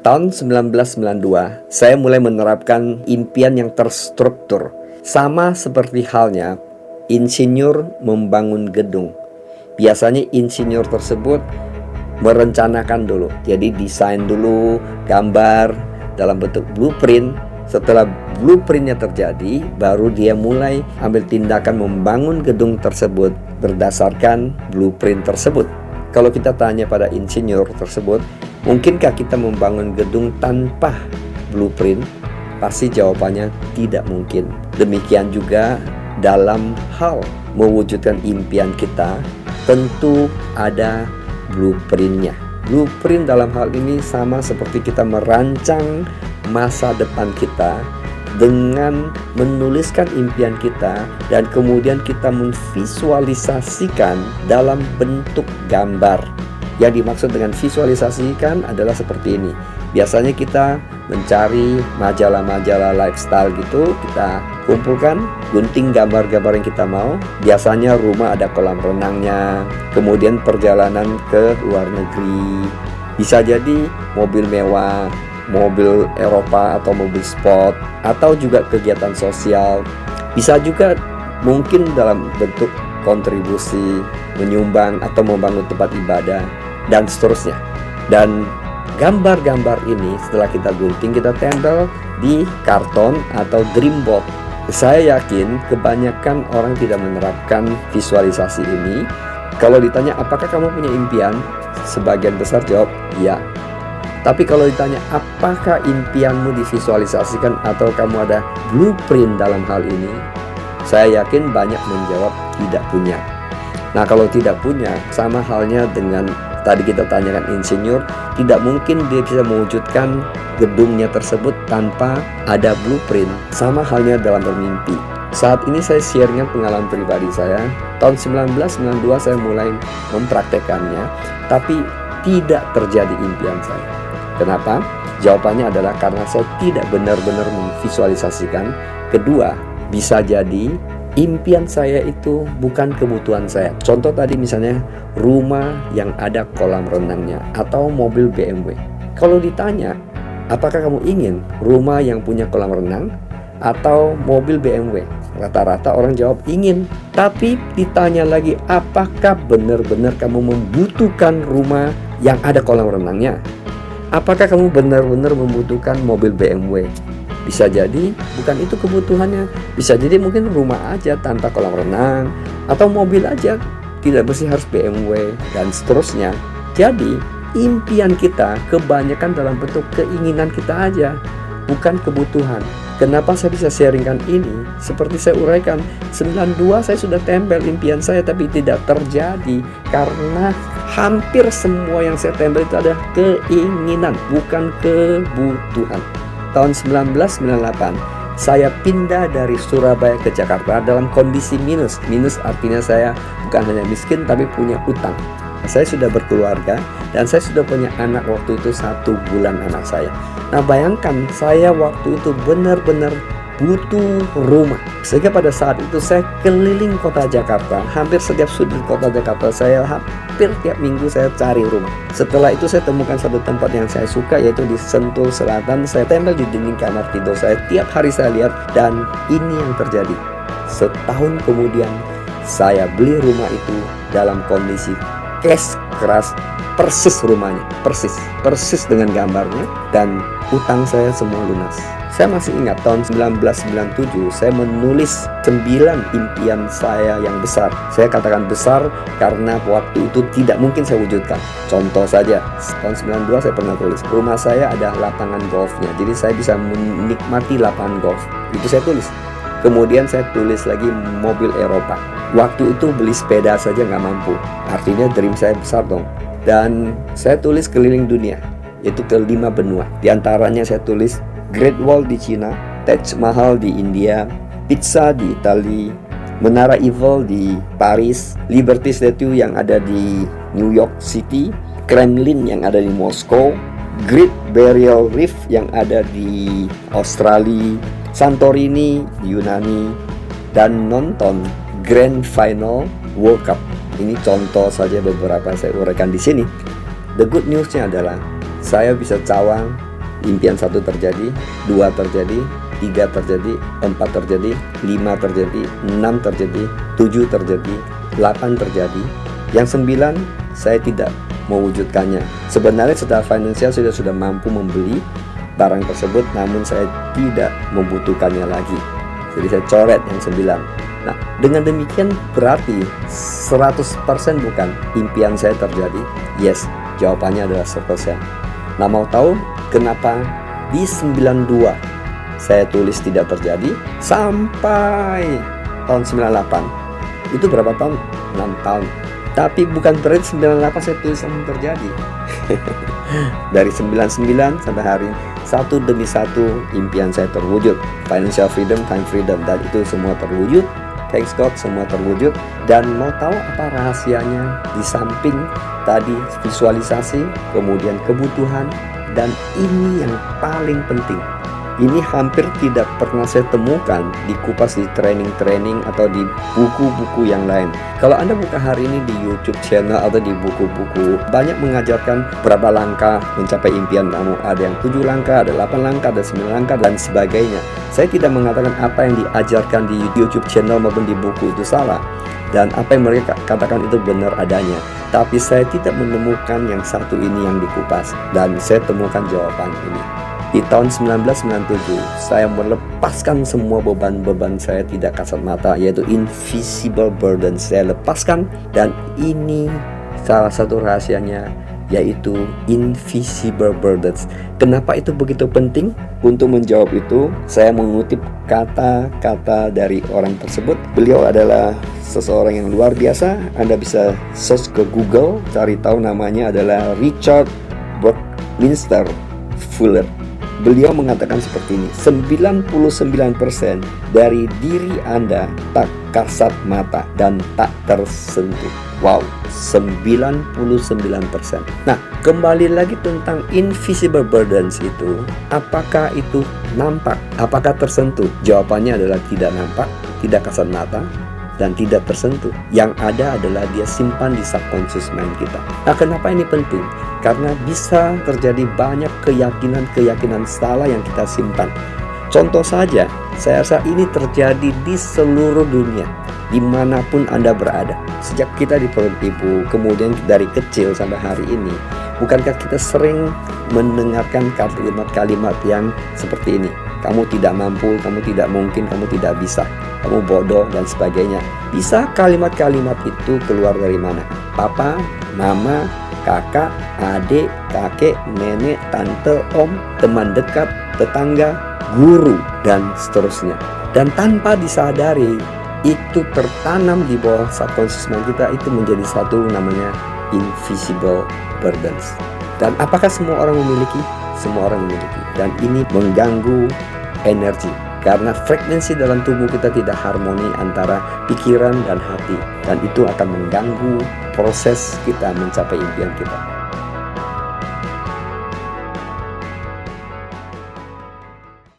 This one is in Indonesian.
Tahun 1992, saya mulai menerapkan impian yang terstruktur. Sama seperti halnya insinyur membangun gedung. Biasanya insinyur tersebut merencanakan dulu. Jadi desain dulu, gambar dalam bentuk blueprint. Setelah blueprintnya terjadi, baru dia mulai ambil tindakan membangun gedung tersebut berdasarkan blueprint tersebut. Kalau kita tanya pada insinyur tersebut, mungkinkah kita membangun gedung tanpa blueprint? Pasti jawabannya tidak mungkin. Demikian juga dalam hal mewujudkan impian kita, tentu ada blueprintnya. Blueprint dalam hal ini sama seperti kita merancang masa depan kita dengan menuliskan impian kita dan kemudian kita memvisualisasikan dalam bentuk gambar. Yang dimaksud dengan visualisasikan adalah seperti ini. Biasanya kita mencari majalah-majalah lifestyle gitu, kita kumpulkan, gunting gambar-gambar yang kita mau. Biasanya rumah ada kolam renangnya, kemudian perjalanan ke luar negeri, bisa jadi mobil mewah, mobil Eropa atau mobil sport, atau juga kegiatan sosial. Bisa juga mungkin dalam bentuk kontribusi, menyumbang atau membangun tempat ibadah, dan seterusnya. Dan gambar-gambar ini setelah kita gunting, kita tempel di karton atau dream board. Saya yakin kebanyakan orang tidak menerapkan visualisasi ini. Kalau ditanya apakah kamu punya impian, sebagian besar jawab ya. Tapi kalau ditanya apakah impianmu divisualisasikan atau kamu ada blueprint dalam hal ini, saya yakin banyak menjawab tidak punya. Nah, kalau tidak punya, sama halnya dengan tadi kita tanyakan insinyur, tidak mungkin dia bisa mewujudkan gedungnya tersebut tanpa ada blueprint. Sama halnya dalam bermimpi. Saat ini saya sharingkan pengalaman pribadi saya. Tahun 1992 saya mulai mempraktekannya, tapi tidak terjadi impian saya. Kenapa? Jawabannya adalah karena saya tidak benar-benar memvisualisasikan. Kedua, bisa jadi impian saya itu bukan kebutuhan saya. Contoh tadi misalnya rumah yang ada kolam renangnya atau mobil BMW. Kalau ditanya, apakah kamu ingin rumah yang punya kolam renang atau mobil BMW? Rata-rata orang jawab ingin. Tapi ditanya lagi, apakah benar-benar kamu membutuhkan rumah yang ada kolam renangnya? Apakah kamu benar-benar membutuhkan mobil BMW? Bisa jadi bukan itu kebutuhannya. Bisa jadi mungkin rumah aja tanpa kolam renang, atau mobil aja, tidak mesti harus BMW, dan seterusnya. Jadi impian kita kebanyakan dalam bentuk keinginan kita aja, bukan kebutuhan. Kenapa saya bisa sharingkan ini? Seperti saya uraikan, 92 saya sudah tempel impian saya, tapi tidak terjadi karena hampir semua yang saya tempel itu adalah keinginan, bukan kebutuhan. Tahun 1998 saya pindah dari Surabaya ke Jakarta dalam kondisi minus. Minus artinya saya bukan hanya miskin tapi punya utang. Saya sudah berkeluarga dan saya sudah punya anak waktu itu 1 bulan anak saya. Nah, bayangkan saya waktu itu benar-benar butuh rumah. Sehingga pada saat itu saya keliling kota Jakarta. Hampir setiap sudut kota Jakarta, saya hampir tiap minggu saya cari rumah. Setelah itu saya temukan satu tempat yang saya suka, yaitu di Sentul Selatan. Saya tempel di dinding kamar tidur saya. Tiap hari saya lihat, dan ini yang terjadi. Setahun kemudian saya beli rumah itu dalam kondisi cash keras, persis rumahnya, persis dengan gambarnya, dan utang saya semua lunas. Saya masih ingat tahun 1997 saya menulis 9 impian saya yang besar. Saya katakan besar karena waktu itu tidak mungkin saya wujudkan. Contoh saja, tahun 92 saya pernah tulis rumah saya ada lapangan golfnya, jadi saya bisa menikmati lapangan golf. Itu saya tulis. Kemudian saya tulis lagi mobil Eropa. Waktu itu beli sepeda saja nggak mampu. Artinya dream saya besar dong. Dan saya tulis keliling dunia, yaitu ke 5 benua. Di antaranya saya tulis Great Wall di Cina, Taj Mahal di India, Pizza di Italia, Menara Eiffel di Paris, Liberty Statue yang ada di New York City, Kremlin yang ada di Moskow, Great Barrier Reef yang ada di Australia, Santorini di Yunani, dan nonton Grand Final World Cup. Ini contoh saja beberapa saya uraikan di sini. The good newsnya adalah saya bisa cawang Impian 1 terjadi, 2 terjadi, 3 terjadi, 4 terjadi, 5 terjadi, 6 terjadi, 7 terjadi, 8 terjadi. Yang 9 saya tidak mewujudkannya. Sebenarnya secara finansial saya sudah mampu membeli barang tersebut, namun saya tidak membutuhkannya lagi. Jadi saya coret yang 9. Nah, dengan demikian berarti 100% bukan impian saya terjadi? Yes, jawabannya adalah 100%. Nah, mau tahu kenapa di 92 saya tulis tidak terjadi sampai tahun 98? Itu berapa tahun? 6 tahun. Tapi bukan berarti 98 saya tulis langsung terjadi. Dari 99 sampai hari ini, satu demi satu impian saya terwujud. Financial freedom, time freedom, dan itu semua terwujud. Thanks God, semua terwujud. Dan mau tahu apa rahasianya? Di samping tadi visualisasi, kemudian kebutuhan, dan ini yang paling penting. Ini hampir tidak pernah saya temukan di kupas di training-training atau di buku-buku yang lain. Kalau Anda buka hari ini di YouTube channel atau di buku-buku, banyak mengajarkan berapa langkah mencapai impian kamu. Ada yang 7 langkah, ada 8 langkah, ada 9 langkah, dan sebagainya. Saya tidak mengatakan apa yang diajarkan di YouTube channel maupun di buku itu salah, dan apa yang mereka katakan itu benar adanya. Tapi saya tidak menemukan yang satu ini yang dikupas, dan saya temukan jawaban ini. Di tahun 1997, saya melepaskan semua beban-beban saya tidak kasat mata, yaitu invisible burden. Saya lepaskan, dan ini salah satu rahasianya, yaitu invisible burdens. Kenapa itu begitu penting? Untuk menjawab itu, saya mengutip kata-kata dari orang tersebut. Beliau adalah seseorang yang luar biasa. Anda bisa search ke Google, cari tahu namanya adalah Richard Buckminster Fuller. Beliau mengatakan seperti ini, 99% dari diri Anda tak kasat mata dan tak tersentuh. Wow, 99%. Nah, kembali lagi tentang invisible burdens itu, apakah itu nampak? Apakah tersentuh? Jawabannya adalah tidak nampak, tidak kasat mata, dan tidak tersentuh. Yang ada adalah dia simpan di subconscious mind kita. Nah, kenapa ini penting? Karena bisa terjadi banyak keyakinan-keyakinan salah yang kita simpan. Contoh saja, saya rasa ini terjadi di seluruh dunia, dimanapun Anda berada. Sejak kita di perut ibu, kemudian dari kecil sampai hari ini, bukankah kita sering mendengarkan kalimat-kalimat yang seperti ini? Kamu tidak mampu, kamu tidak mungkin, kamu tidak bisa, kamu bodoh, dan sebagainya. Bisa kalimat-kalimat itu keluar dari mana? Papa, mama, kakak, adik, kakek, nenek, tante, om, teman dekat, tetangga, guru, dan seterusnya. Dan tanpa disadari, itu tertanam di bawah subconscious mind kita, itu menjadi satu namanya invisible burdens. Dan apakah semua orang memiliki? Semua orang memiliki. Dan ini mengganggu energi, karena frekuensi dalam tubuh kita tidak harmoni antara pikiran dan hati, dan itu akan mengganggu proses kita mencapai impian kita.